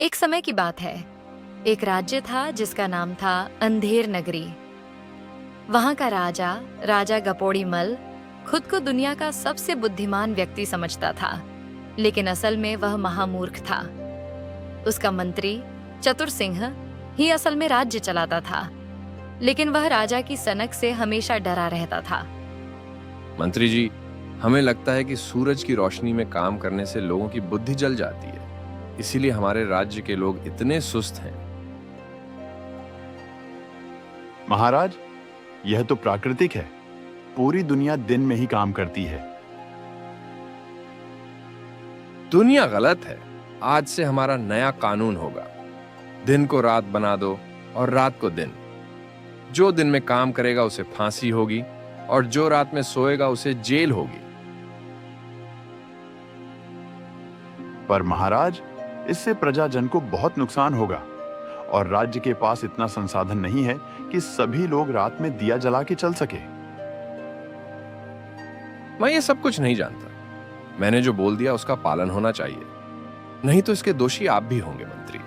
एक समय की बात है। एक राज्य था जिसका नाम था अंधेर नगरी। वहां का राजा, राजा गपोड़ी मल, खुद को दुनिया का सबसे बुद्धिमान व्यक्ति समझता था, लेकिन असल में वह महामूर्ख था। उसका मंत्री चतुर सिंह ही असल में राज्य चलाता था, लेकिन वह राजा की सनक से हमेशा डरा रहता था। मंत्री जी, हमें लगता है कि सूरज की रोशनी में काम करने से लोगों की बुद्धि जल जाती है, इसीलिए हमारे राज्य के लोग इतने सुस्त हैं। महाराज, यह तो प्राकृतिक है। पूरी दुनिया दिन में ही काम करती है। दुनिया गलत है। आज से हमारा नया कानून होगा। दिन को रात बना दो और रात को दिन। जो दिन में काम करेगा उसे फांसी होगी और जो रात में सोएगा उसे जेल होगी। पर महाराज, इससे प्रजाजन को बहुत नुकसान होगा और राज्य के पास इतना संसाधन नहीं है कि सभी लोग रात में दिया जला के चल सके। मैं ये सब कुछ नहीं जानता। मैंने जो बोल दिया उसका पालन होना चाहिए, नहीं तो इसके दोषी आप भी होंगे मंत्री।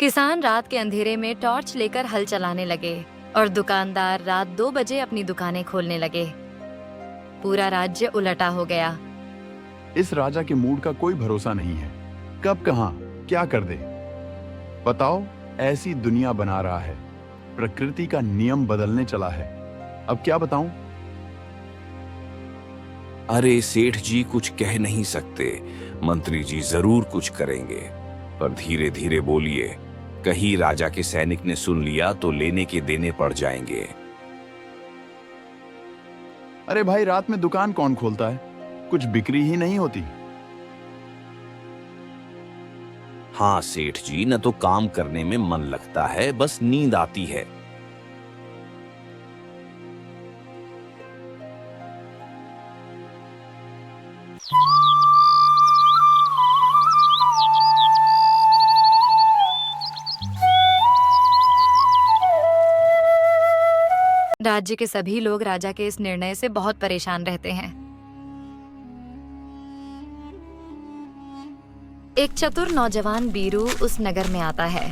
किसान रात के अंधेरे में टॉर्च लेकर हल चलाने लगे और दुकानदार रात 2 बजे अपनी दुकानें खोलने लगे। पूरा राज्य उलटा हो गया। इस राजा के मूड का कोई भरोसा नहीं है। कब कहां क्या कर दे। बताओ, ऐसी दुनिया बना रहा है। प्रकृति का नियम बदलने चला है। अब क्या बताऊं? अरे सेठ जी, कुछ कह नहीं सकते। मंत्री जी जरूर कुछ करेंगे, पर धीरे धीरे बोलिए। कहीं राजा के सैनिक ने सुन लिया तो लेने के देने पड़ जाएंगे। अरे भाई, रात में दुकान कौन खोलता है? कुछ बिक्री ही नहीं होती। हाँ सेठ जी, न तो काम करने में मन लगता है, बस नींद आती है। राज्य के सभी लोग राजा के इस निर्णय से बहुत परेशान रहते हैं। एक चतुर नौजवान बीरू उस नगर में आता है।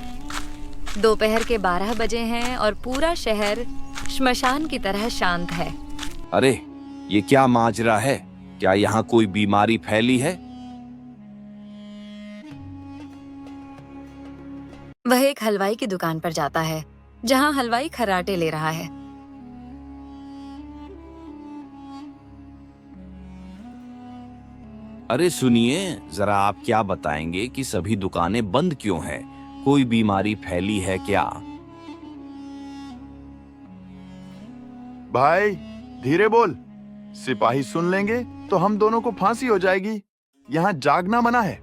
दोपहर के 12 बजे हैं और पूरा शहर श्मशान की तरह शांत है। अरे ये क्या माजरा है? क्या यहाँ कोई बीमारी फैली है? वह एक हलवाई की दुकान पर जाता है, जहां हलवाई खर्राटे ले रहा है। अरे सुनिए, जरा आप क्या बताएंगे कि सभी दुकानें बंद क्यों हैं? कोई बीमारी फैली है क्या? भाई धीरे बोल। सिपाही सुन लेंगे तो हम दोनों को फांसी हो जाएगी। यहां जागना मना है।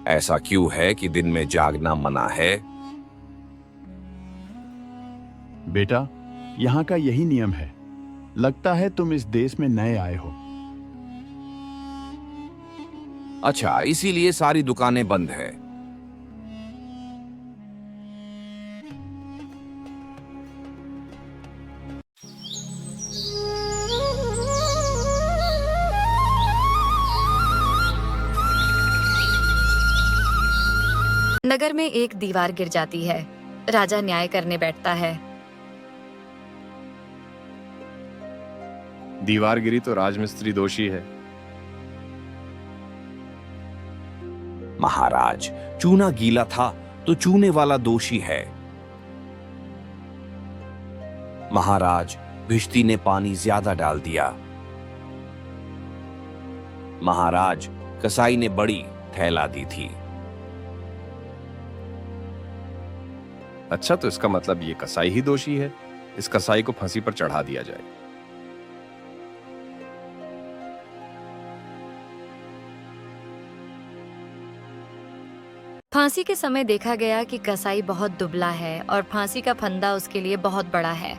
ऐसा क्यों है कि दिन में जागना मना है? बेटा, यहाँ का यही नियम है। लगता है तुम इस देश में नए आए हो। अच्छा, इसीलिए सारी दुकानें बंद है। नगर में एक दीवार गिर जाती है। राजा न्याय करने बैठता है। दीवार गिरी तो राजमिस्त्री दोषी है। महाराज, चूना गीला था तो चूने वाला दोषी है। महाराज, भिश्ती ने पानी ज्यादा डाल दिया। महाराज, कसाई ने बड़ी थैला दी थी। अच्छा, तो इसका मतलब ये कसाई ही दोषी है। इस कसाई को फांसी पर चढ़ा दिया जाए। फांसी के समय देखा गया कि कसाई बहुत दुबला है और फांसी का फंदा उसके लिए बहुत बड़ा है।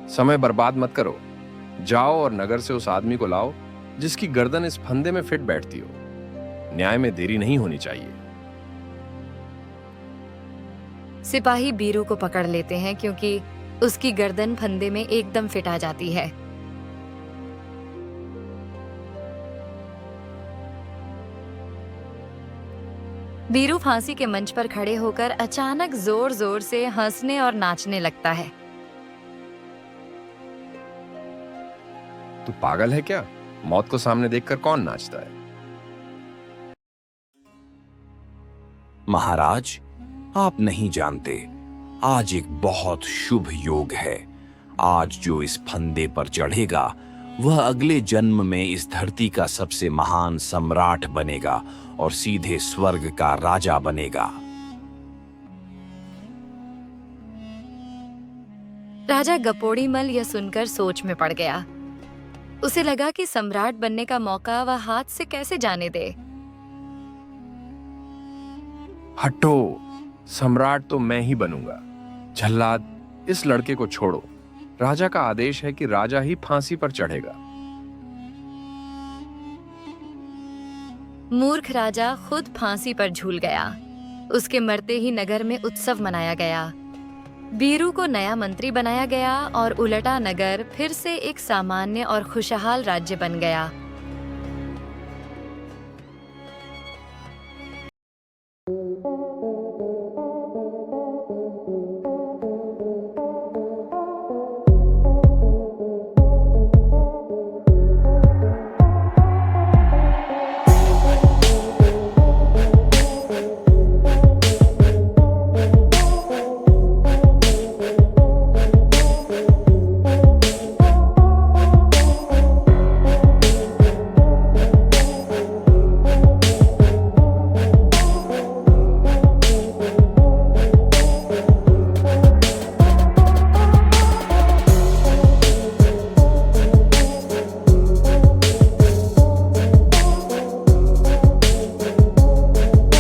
समय बर्बाद मत करो। जाओ और नगर से उस आदमी को लाओ जिसकी गर्दन इस फंदे में फिट बैठती हो। न्याय में देरी नहीं होनी चाहिए। सिपाही बीरू को पकड़ लेते हैं क्योंकि उसकी गर्दन फंदे में एकदम फिट आ जाती है। बीरू फांसी के मंच पर खड़े होकर अचानक जोर जोर से हंसने और नाचने लगता है। तू पागल है क्या? मौत को सामने देखकर कौन नाचता है? महाराज, आप नहीं जानते, आज एक बहुत शुभ योग है। आज जो इस फंदे पर चढ़ेगा वह अगले जन्म में इस धरती का सबसे महान सम्राट बनेगा और सीधे स्वर्ग का राजा बनेगा। राजा गपोड़ी मल यह सुनकर सोच में पड़ गया। उसे लगा कि सम्राट बनने का मौका वह हाथ से कैसे जाने दे। हटो, सम्राट तो मैं ही बनूंगा। जल्लाद, इस लड़के को छोड़ो। राजा का आदेश है कि राजा ही फांसी पर चढ़ेगा। मूर्ख राजा खुद फांसी पर झूल गया। उसके मरते ही नगर में उत्सव मनाया गया। बीरू को नया मंत्री बनाया गया और उलटा नगर फिर से एक सामान्य और खुशहाल राज्य बन गया।